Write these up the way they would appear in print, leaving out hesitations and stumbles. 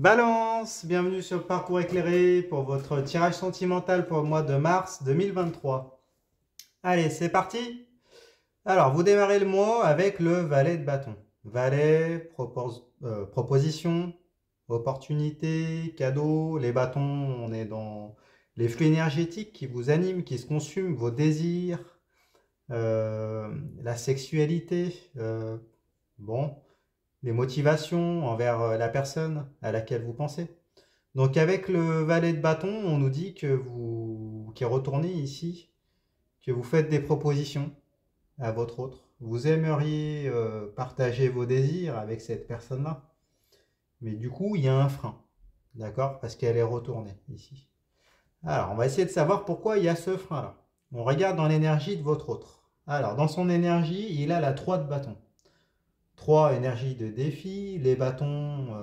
Balance, bienvenue sur le parcours éclairé pour votre tirage sentimental pour le mois de mars 2023. Allez, c'est parti. Alors, vous démarrez le mois avec le valet de bâton. Valet, proposition, opportunité, cadeau. Les bâtons, on est dans les flux énergétiques qui vous animent, qui se consument, vos désirs, la sexualité. Bon, les motivations envers la personne à laquelle vous pensez. Donc avec le valet de bâton, on nous dit que vous, qui est retourné ici, que vous faites des propositions à votre autre. Vous aimeriez partager vos désirs avec cette personne-là. Mais du coup, il y a un frein. D'accord? Parce qu'elle est retournée ici. Alors, on va essayer de savoir pourquoi il y a ce frein-là. On regarde dans l'énergie de votre autre. Alors, dans son énergie, il a la 3 de bâton. 3, énergie de défi. Les bâtons,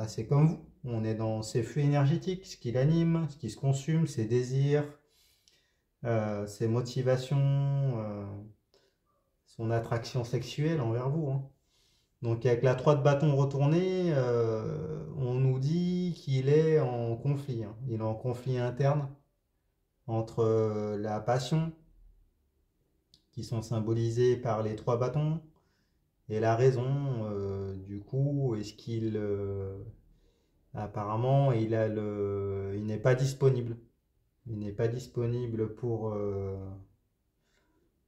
c'est comme vous. On est dans ses flux énergétiques, ce qui l'anime, ce qui se consume, ses désirs, ses motivations, son attraction sexuelle envers vous. Hein. Donc avec la 3 de bâton retournée, on nous dit qu'il est en conflit. Hein. Il est en conflit interne entre la passion, qui sont symbolisées par les 3 bâtons, et la raison. Du coup, est-ce qu'il... apparemment, il n'est pas disponible. Il n'est pas disponible pour...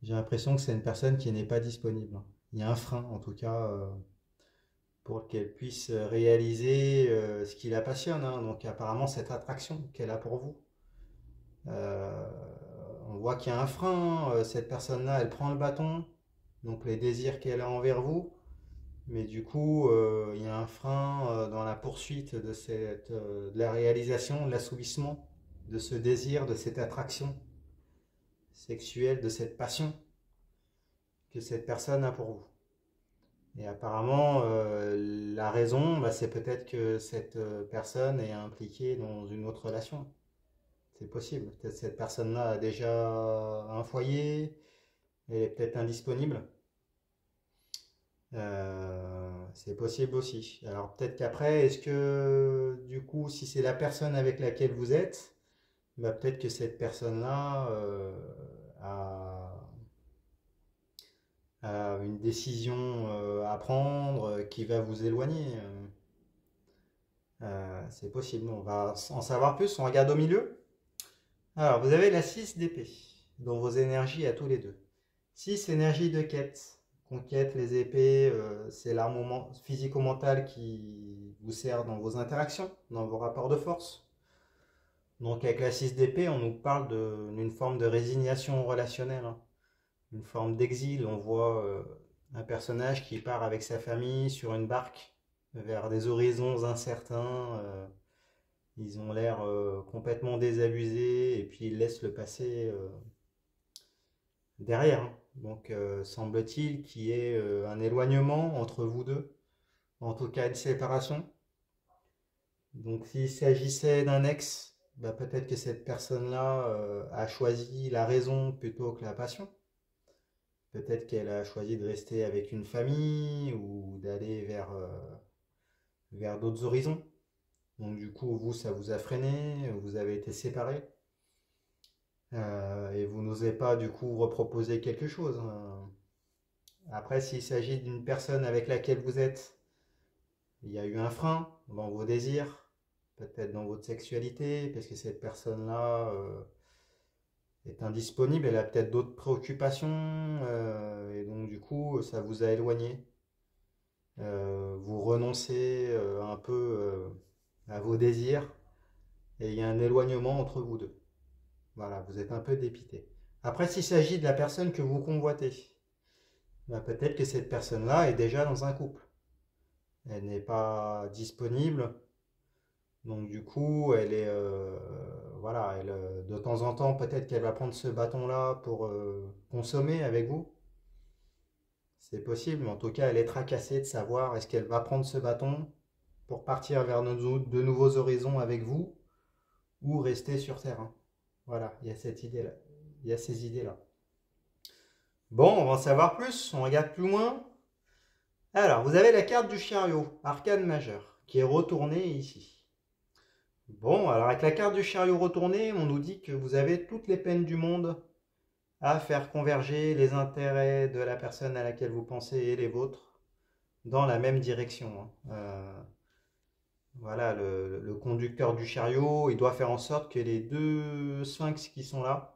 J'ai l'impression que c'est une personne qui n'est pas disponible. Il y a un frein, en tout cas, pour qu'elle puisse réaliser ce qui la passionne. Hein. Donc apparemment, cette attraction qu'elle a pour vous. On voit qu'il y a un frein. Cette personne-là, elle prend le bâton. Donc les désirs qu'elle a envers vous. Mais du coup, il y a un frein dans la poursuite de la réalisation, de l'assouvissement de ce désir, de cette attraction sexuelle, de cette passion que cette personne a pour vous. Et apparemment, la raison, c'est peut-être que cette personne est impliquée dans une autre relation. C'est possible. Peut-être cette personne-là a déjà un foyer, elle est peut-être indisponible. C'est possible aussi. Alors peut-être qu'après, est-ce que du coup, si c'est la personne avec laquelle vous êtes, peut-être que cette personne-là a une décision à prendre qui va vous éloigner. C'est possible. On va en savoir plus. On regarde au milieu. Alors, vous avez la 6 d'épée, dans vos énergies à tous les deux. 6, énergie de quête. Conquête, les épées, c'est l'armement physico-mental qui vous sert dans vos interactions, dans vos rapports de force. Donc avec la 6 d'épée, on nous parle d'une forme de résignation relationnelle, hein. Une forme d'exil. On voit un personnage qui part avec sa famille sur une barque vers des horizons incertains. Ils ont l'air complètement désabusés et puis ils laissent le passé derrière. Hein. Donc semble-t-il qu'il y ait un éloignement entre vous deux, en tout cas une séparation. Donc s'il s'agissait d'un ex, peut-être que cette personne-là a choisi la raison plutôt que la passion. Peut-être qu'elle a choisi de rester avec une famille ou d'aller vers d'autres horizons. Donc du coup, vous, ça vous a freiné, vous avez été séparés. Et vous n'osez pas du coup reproposer quelque chose. Hein. Après, s'il s'agit d'une personne avec laquelle vous êtes, il y a eu un frein dans vos désirs, peut-être dans votre sexualité, parce que cette personne-là est indisponible, elle a peut-être d'autres préoccupations, et donc du coup, ça vous a éloigné. Vous renoncez un peu à vos désirs, et il y a un éloignement entre vous deux. Voilà, vous êtes un peu dépité. Après, s'il s'agit de la personne que vous convoitez, peut-être que cette personne-là est déjà dans un couple. Elle n'est pas disponible, donc du coup, elle est, voilà, de temps en temps, peut-être qu'elle va prendre ce bâton-là pour consommer avec vous. C'est possible, mais en tout cas, elle est tracassée de savoir est-ce qu'elle va prendre ce bâton pour partir vers de nouveaux horizons avec vous ou rester sur terre. Hein. Voilà, il y a cette idée-là. Il y a ces idées-là. Bon, on va en savoir plus, on regarde plus loin. Alors, vous avez la carte du chariot, arcane majeur. qui est retourné ici. Bon, alors avec la carte du chariot retourné, on nous dit que vous avez toutes les peines du monde à faire converger les intérêts de la personne à laquelle vous pensez et les vôtres dans la même direction. Voilà, le conducteur du chariot, il doit faire en sorte que les deux sphinx qui sont là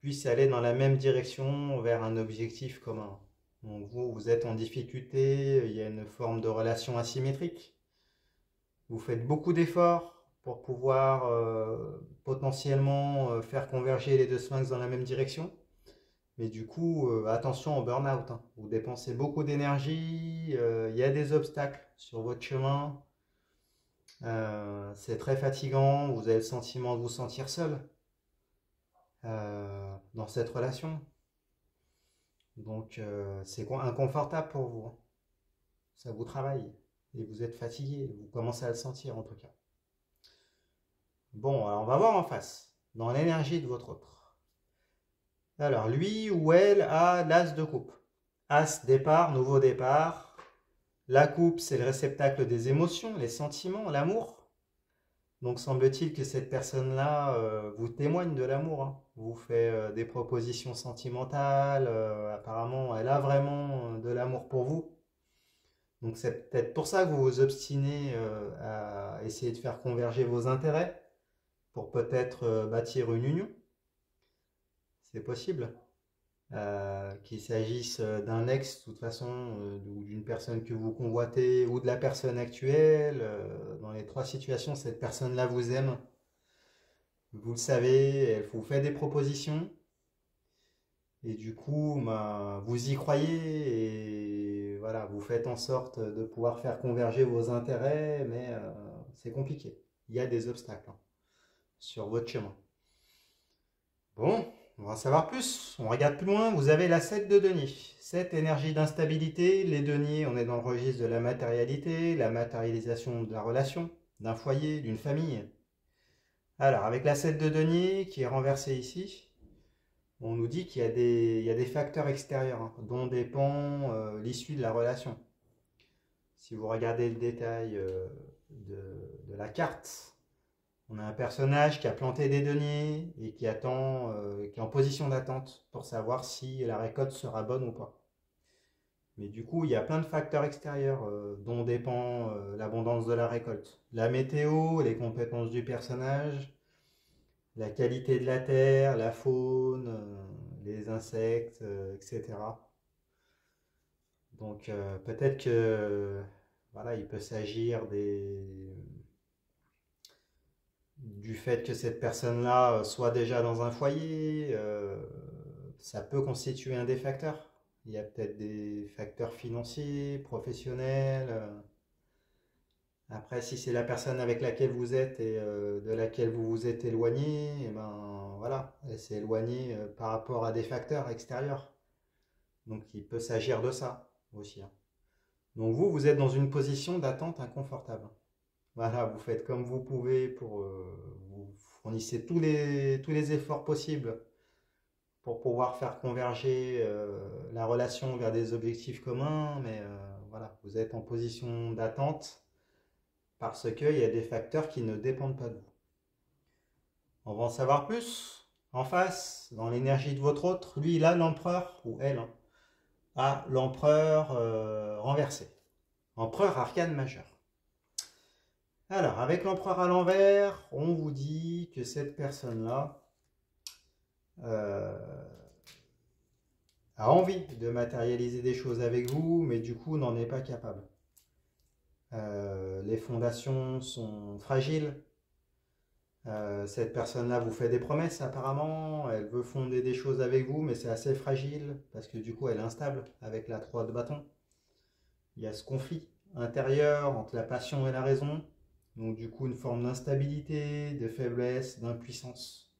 puissent aller dans la même direction vers un objectif commun. Donc vous êtes en difficulté, il y a une forme de relation asymétrique. Vous faites beaucoup d'efforts pour pouvoir potentiellement faire converger les deux sphinx dans la même direction. Mais du coup, attention au burn-out. Hein. Vous dépensez beaucoup d'énergie, il y a des obstacles sur votre chemin. C'est très fatigant, vous avez le sentiment de vous sentir seul dans cette relation. Donc c'est inconfortable pour vous. Hein. Ça vous travaille et vous êtes fatigué, vous commencez à le sentir en tout cas. Bon, alors on va voir en face, dans l'énergie de votre autre. Alors lui ou elle a l'as de coupe. As, départ, nouveau départ. La coupe, c'est le réceptacle des émotions, les sentiments, l'amour. Donc semble-t-il que cette personne-là vous témoigne de l'amour, hein. Vous fait des propositions sentimentales, apparemment elle a vraiment de l'amour pour vous. Donc c'est peut-être pour ça que vous vous obstinez à essayer de faire converger vos intérêts, pour peut-être bâtir une union. C'est possible. Qu'il s'agisse d'un ex, de toute façon, ou d'une personne que vous convoitez, ou de la personne actuelle. Dans les trois situations, cette personne-là vous aime. Vous le savez, elle vous fait des propositions. Et du coup, vous y croyez et voilà, vous faites en sorte de pouvoir faire converger vos intérêts, mais c'est compliqué. Il y a des obstacles hein, sur votre chemin. Bon, on va en savoir plus. On regarde plus loin. Vous avez la 7 de denier. 7, énergie d'instabilité. Les deniers, on est dans le registre de la matérialité, la matérialisation de la relation, d'un foyer, d'une famille. Alors, avec la 7 de denier qui est renversée ici, on nous dit qu'il y a des facteurs extérieurs hein, dont dépend l'issue de la relation. Si vous regardez le détail de la carte, on a un personnage qui a planté des deniers et qui attend, qui est en position d'attente pour savoir si la récolte sera bonne ou pas. Mais du coup, il y a plein de facteurs extérieurs dont dépend l'abondance de la récolte. La météo, les compétences du personnage, la qualité de la terre, la faune, les insectes, etc. Donc peut-être que voilà, il peut s'agir du fait que cette personne-là soit déjà dans un foyer, ça peut constituer un des facteurs. Il y a peut-être des facteurs financiers, professionnels. Après, si c'est la personne avec laquelle vous êtes et de laquelle vous vous êtes éloigné, et ben voilà, elle s'est éloignée par rapport à des facteurs extérieurs. Donc il peut s'agir de ça aussi. Hein. Donc vous êtes dans une position d'attente inconfortable. Voilà, vous faites comme vous pouvez pour vous fournissez tous les efforts possibles pour pouvoir faire converger la relation vers des objectifs communs, mais voilà, vous êtes en position d'attente parce qu'il y a des facteurs qui ne dépendent pas de vous. On va en savoir plus en face, dans l'énergie de votre autre. Lui, il a l'empereur, ou elle, hein, a l'empereur renversé. Empereur arcane majeur. Alors, avec l'empereur à l'envers, on vous dit que cette personne-là a envie de matérialiser des choses avec vous, mais du coup n'en est pas capable. Les fondations sont fragiles. Cette personne-là vous fait des promesses apparemment, elle veut fonder des choses avec vous, mais c'est assez fragile, parce que du coup elle est instable avec la 3 de bâton. Il y a ce conflit intérieur entre la passion et la raison, donc du coup une forme d'instabilité, de faiblesse, d'impuissance.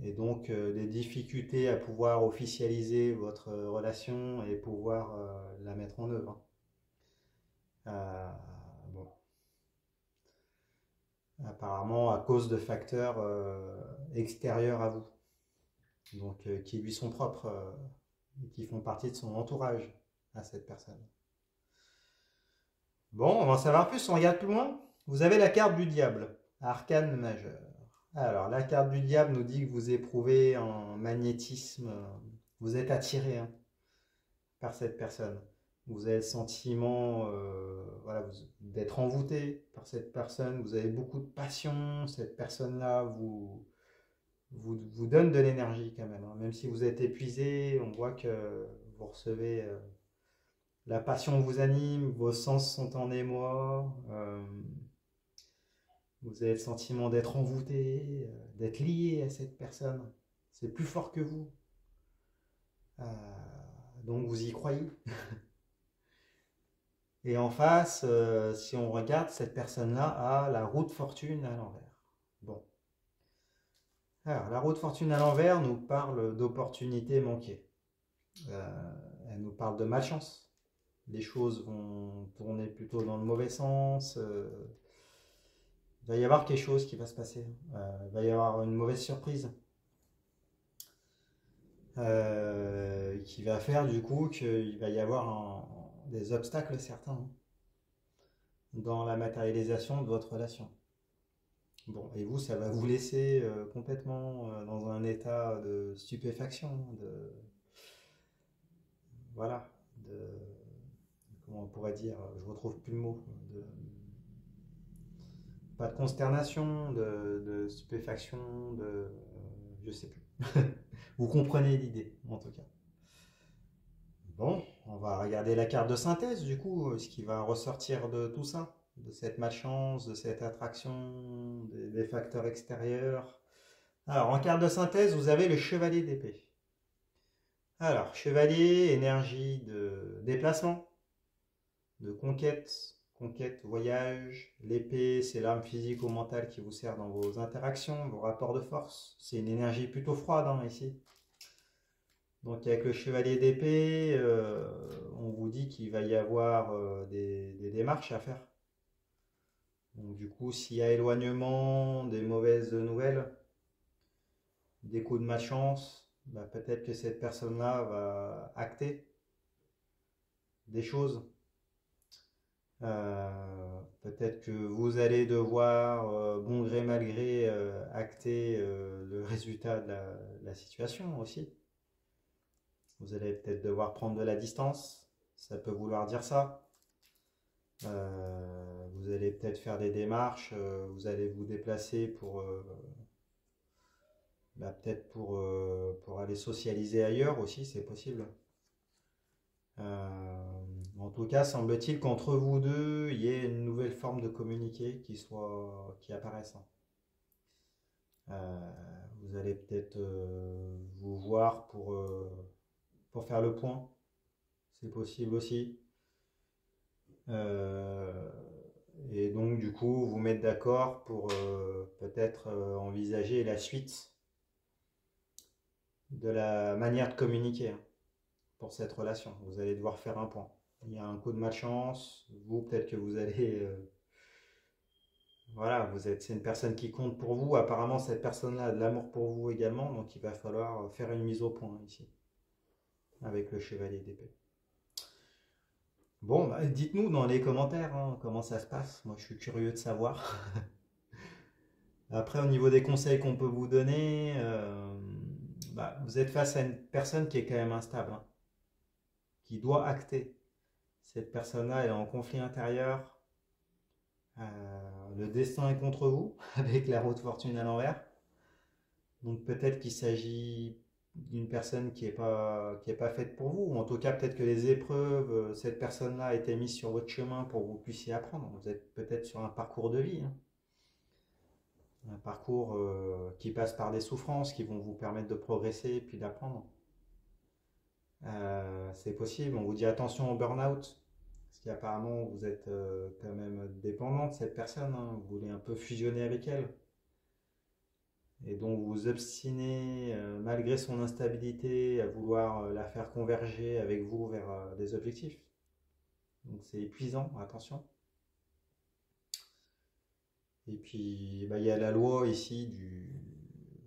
Et donc des difficultés à pouvoir officialiser votre relation et pouvoir la mettre en œuvre. Bon. Apparemment à cause de facteurs extérieurs à vous, donc qui lui sont propres, qui font partie de son entourage à cette personne. Bon, on va en savoir plus, on regarde plus loin. Vous avez la carte du diable, arcane majeur. Alors, la carte du diable nous dit que vous éprouvez un magnétisme, vous êtes attiré hein, par cette personne. Vous avez le sentiment voilà, d'être envoûté par cette personne, vous avez beaucoup de passion, cette personne-là vous donne de l'énergie quand même. Hein. Même si vous êtes épuisé, on voit que vous recevez la passion vous anime, vos sens sont en émoi, vous avez le sentiment d'être envoûté, d'être lié à cette personne. C'est plus fort que vous. Euh, donc vous y croyez. Et en face, si on regarde, cette personne-là a la roue de fortune à l'envers. Bon. Alors, la roue de fortune à l'envers nous parle d'opportunités manquées. Elle nous parle de malchance. Les choses vont tourner plutôt dans le mauvais sens. Il va y avoir quelque chose qui va se passer. Il va y avoir une mauvaise surprise qui va faire du coup qu'il va y avoir des obstacles certains dans la matérialisation de votre relation. Bon, et vous, ça va vous laisser complètement dans un état de stupéfaction, voilà, comment on pourrait dire, je retrouve plus le mot, pas de consternation, de stupéfaction, je sais plus. Vous comprenez l'idée, en tout cas. Bon, on va regarder la carte de synthèse, du coup, ce qui va ressortir de tout ça, de cette malchance, de cette attraction, des facteurs extérieurs. Alors, en carte de synthèse, vous avez le chevalier d'épée. Alors, chevalier, énergie de déplacement, de conquête, voyage. L'épée, c'est l'arme physique ou mentale qui vous sert dans vos interactions, vos rapports de force. C'est une énergie plutôt froide hein, ici. Donc avec le chevalier d'épée, on vous dit qu'il va y avoir des démarches à faire. Donc du coup, s'il y a éloignement, des mauvaises nouvelles, des coups de malchance, bah, peut-être que cette personne-là va acter des choses. Peut-être que vous allez devoir, bon gré mal gré, acter le résultat de la situation aussi. Vous allez peut-être devoir prendre de la distance, ça peut vouloir dire ça. Vous allez peut-être faire des démarches, vous allez vous déplacer pour bah, peut-être pour aller socialiser ailleurs aussi, c'est possible. En tout cas, semble-t-il qu'entre vous deux, il y ait une nouvelle forme de communiquer qui apparaisse. Vous allez peut-être vous voir pour faire le point, c'est possible aussi. Euh, et donc du coup, vous mettre d'accord pour peut-être envisager la suite de la manière de communiquer hein, pour cette relation. Vous allez devoir faire un point. Il y a un coup de malchance, vous peut-être que vous allez voilà, c'est une personne qui compte pour vous. Apparemment, cette personne-là a de l'amour pour vous également, donc il va falloir faire une mise au point ici, avec le chevalier d'épée. Bon, bah, dites-nous dans les commentaires hein, comment ça se passe. Moi, je suis curieux de savoir. Après, au niveau des conseils qu'on peut vous donner, bah, vous êtes face à une personne qui est quand même instable, hein, qui doit acter. Cette personne-là est en conflit intérieur. Le destin est contre vous, avec la roue de fortune à l'envers. Donc peut-être qu'il s'agit d'une personne qui est pas faite pour vous, ou en tout cas peut-être que les épreuves, cette personne-là a été mise sur votre chemin pour que vous puissiez apprendre. Vous êtes peut-être sur un parcours de vie, hein. Un parcours qui passe par des souffrances qui vont vous permettre de progresser et puis d'apprendre. C'est possible, on vous dit attention au burn-out, parce qu'apparemment vous êtes quand même dépendant de cette personne, hein. Vous voulez un peu fusionner avec elle. Et donc vous obstinez, malgré son instabilité, à vouloir la faire converger avec vous vers des objectifs. Donc c'est épuisant, attention. Et puis bah, il y a la loi ici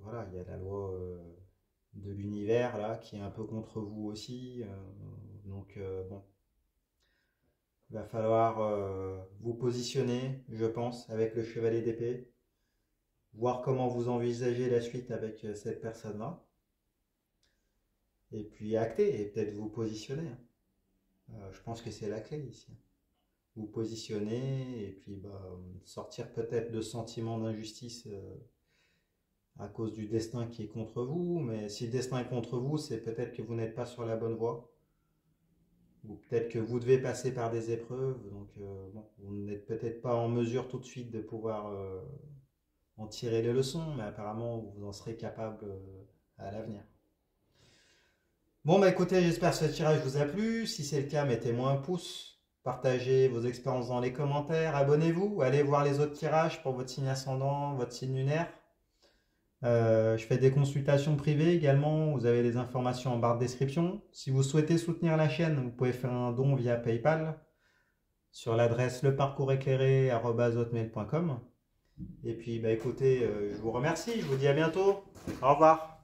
voilà, il y a la loi de l'univers là qui est un peu contre vous aussi. Donc bon, Il va falloir vous positionner, je pense, avec le chevalier d'épée. Voir comment vous envisagez la suite avec cette personne-là. Et puis acter et peut-être vous positionner. Je pense que c'est la clé ici. Vous positionner et puis sortir peut-être de sentiments d'injustice à cause du destin qui est contre vous. Mais si le destin est contre vous, c'est peut-être que vous n'êtes pas sur la bonne voie. Ou peut-être que vous devez passer par des épreuves. Donc vous n'êtes peut-être pas en mesure tout de suite de pouvoir en tirer les leçons. Mais apparemment, vous en serez capable à l'avenir. Bon, bah écoutez, j'espère que ce tirage vous a plu. Si c'est le cas, mettez-moi un pouce. Partagez vos expériences dans les commentaires. Abonnez-vous. Allez voir les autres tirages pour votre signe ascendant, votre signe lunaire. Je fais des consultations privées également. Vous avez les informations en barre de description. Si vous souhaitez soutenir la chaîne, vous pouvez faire un don via PayPal sur l'adresse leparcoursséclairé@hotmail.com. Et puis, bah écoutez, je vous remercie. Je vous dis à bientôt. Au revoir.